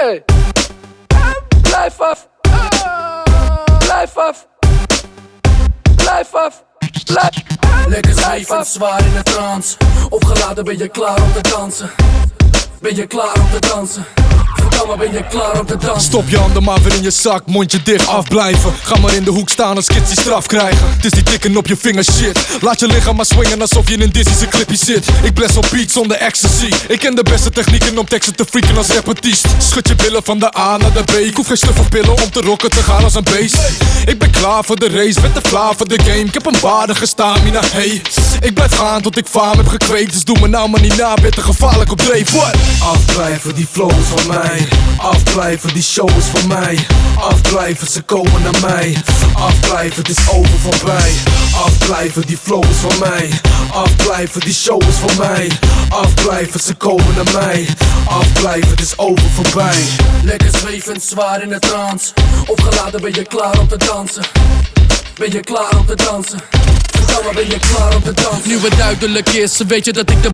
Hey. Blijf af. Blijf af. Blijf af. Blijf. Lekker zwevend, zwaar in de trance. Opgeladen, ben je klaar om te dansen? Ben je klaar om te dansen? Verdamme, ben je klaar om te dansen? Stop je handen maar weer in je zak, mondje dicht, afblijven. Ga maar in de hoek staan als kids die straf krijgen. Het is die tikken op je vingers shit. Laat je lichaam maar swingen alsof je in een Disney's clipje zit. Ik bless op beat zonder ecstasy. Ik ken de beste technieken om teksten te freaken als rappertiest. Schud je billen van de A naar de B. Ik hoef geen stuf of pillen om te rocken te gaan als een beest. Ik ben klaar voor de race, met de vlaar voor de game. Ik heb een waardige stamina, hey. Ik blijf gaan tot ik faam heb gekweekt. Dus doe me nou maar niet na, ben te gevaarlijk op dreef. What? Afblijven, die flow is van mij. Afblijven, die show is van mij. Afblijven, ze komen naar mij. Afblijven, het is over voorbij. Afblijven, die flow is van mij. Afblijven, die show is van mij. Afblijven, ze komen naar mij. Afblijven, het is over voorbij. Lekker zwevend, zwaar in de trance. Opgeladen, ben je klaar om te dansen? Ben je klaar om te dansen? Verdamme, ben je klaar om te dansen? Nu het duidelijk is, weet je dat ik de